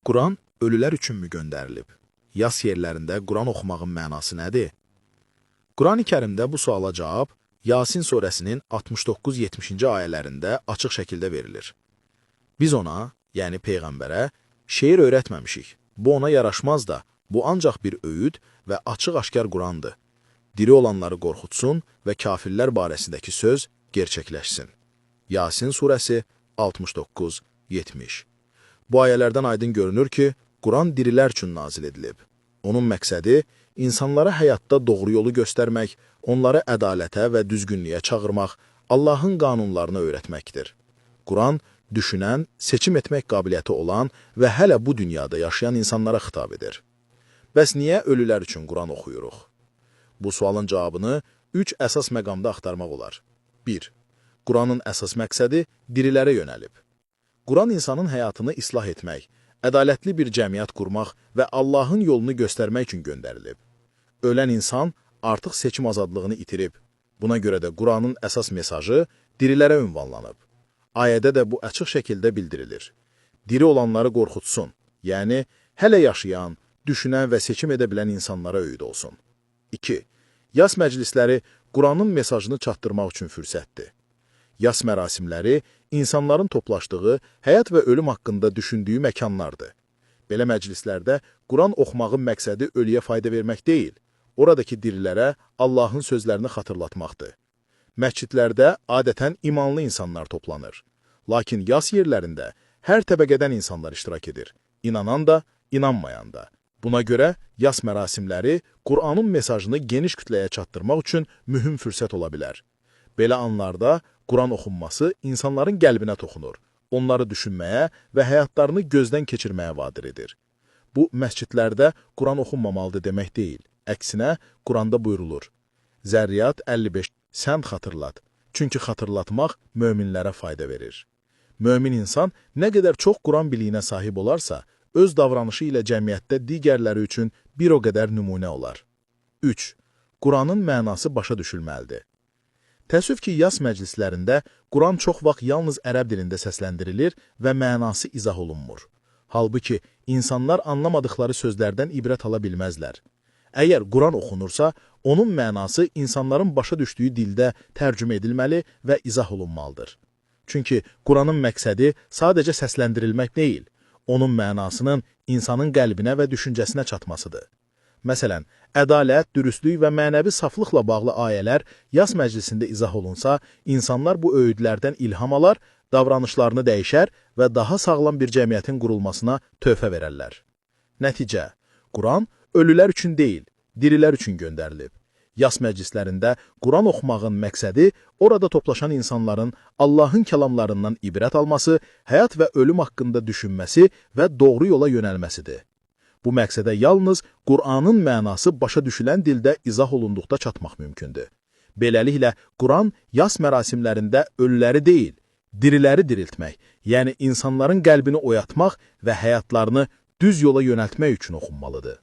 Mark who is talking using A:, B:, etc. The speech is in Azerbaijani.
A: Quran ölülər üçünmü göndərilib? Yas yerlərində Quran oxumağın mənası nədir? Quran-ı Kərimdə bu suala cavab Yasin surəsinin 69-70-ci ayələrində açıq şəkildə verilir. Biz ona, yəni Peyğəmbərə, şeir öyrətməmişik. Bu ona yaraşmaz da, bu ancaq bir öyüd və açıq-aşkar Qurandır. Diri olanları qorxutsun və kafirlər barəsindəki söz gerçəkləşsin. Yasin surəsi 69-70. Bu ayələrdən aydın görünür ki, Quran dirilər üçün nazil edilib. Onun məqsədi, insanlara həyatda doğru yolu göstərmək, onları ədalətə və düzgünlüyə çağırmaq, Allahın qanunlarını öyrətməkdir. Quran, düşünən, seçim etmək qabiliyyəti olan və hələ bu dünyada yaşayan insanlara xitab edir. Bəs niyə ölülər üçün Quran oxuyuruq? Bu sualın cavabını 3 əsas məqamda axtarmaq olar. 1. Quranın əsas məqsədi dirilərə yönəlib. Quran insanın həyatını islah etmək, ədalətli bir cəmiyyət qurmaq və Allahın yolunu göstərmək üçün göndərilib. Ölən insan artıq seçim azadlığını itirib. Buna görə də Quranın əsas mesajı dirilərə ünvanlanıb. Ayədə də bu açıq şəkildə bildirilir. Diri olanları qorxutsun, yəni hələ yaşayan, düşünən və seçim edə bilən insanlara öyüd olsun. 2. Yas məclisləri Quranın mesajını çatdırmaq üçün fürsətdir. Yas mərasimləri insanların toplaşdığı, həyat və ölüm haqqında düşündüyü məkanlardır. Belə məclislərdə Quran oxumağın məqsədi ölüyə fayda vermək deyil, oradakı dirilərə Allahın sözlərini xatırlatmaqdır. Məscidlərdə adətən imanlı insanlar toplanır. Lakin yas yerlərində hər təbəqədən insanlar iştirak edir, inanan da, inanmayan da. Buna görə yas mərasimləri Quranın mesajını geniş kütləyə çatdırmaq üçün mühüm fürsət ola bilər. Belə anlarda Quran oxunması insanların qəlbinə toxunur, onları düşünməyə və həyatlarını gözdən keçirməyə vadir edir. Bu, məscidlərdə Quran oxunmamalıdır demək deyil. Əksinə, Quranda buyurulur. Zərriyat 55. Sən xatırlat, çünki xatırlatmaq möminlərə fayda verir. Mömin insan nə qədər çox Quran biliyinə sahib olarsa, öz davranışı ilə cəmiyyətdə digərləri üçün bir o qədər nümunə olar. 3. Quranın mənası başa düşülməlidir. Təəssüf ki, yas məclislərində Quran çox vaxt yalnız ərəb dilində səsləndirilir və mənası izah olunmur. Halbuki, insanlar anlamadıqları sözlərdən ibrət ala bilməzlər. Əgər Quran oxunursa, onun mənası insanların başa düşdüyü dildə tərcümə edilməli və izah olunmalıdır. Çünki Quranın məqsədi sadəcə səsləndirilmək deyil, onun mənasının insanın qəlbinə və düşüncəsinə çatmasıdır. Məsələn, ədalət, dürüstlük və mənəvi saflıqla bağlı ayələr yas məclisində izah olunsa, insanlar bu öyüdlərdən ilham alar, davranışlarını dəyişər və daha sağlam bir cəmiyyətin qurulmasına töhfə verərlər. Nəticə, Quran ölülər üçün deyil, dirilər üçün göndərilib. Yas məclislərində Quran oxumağın məqsədi orada toplaşan insanların Allahın kəlamlarından ibrət alması, həyat və ölüm haqqında düşünməsi və doğru yola yönəlməsidir. Bu məqsədə yalnız Quranın mənası başa düşülən dildə izah olunduqda çatmaq mümkündür. Beləliklə, Quran yas mərasimlərində ölüləri deyil, diriləri diriltmək, yəni insanların qəlbini oyatmaq və həyatlarını düz yola yönəltmək üçün oxunmalıdır.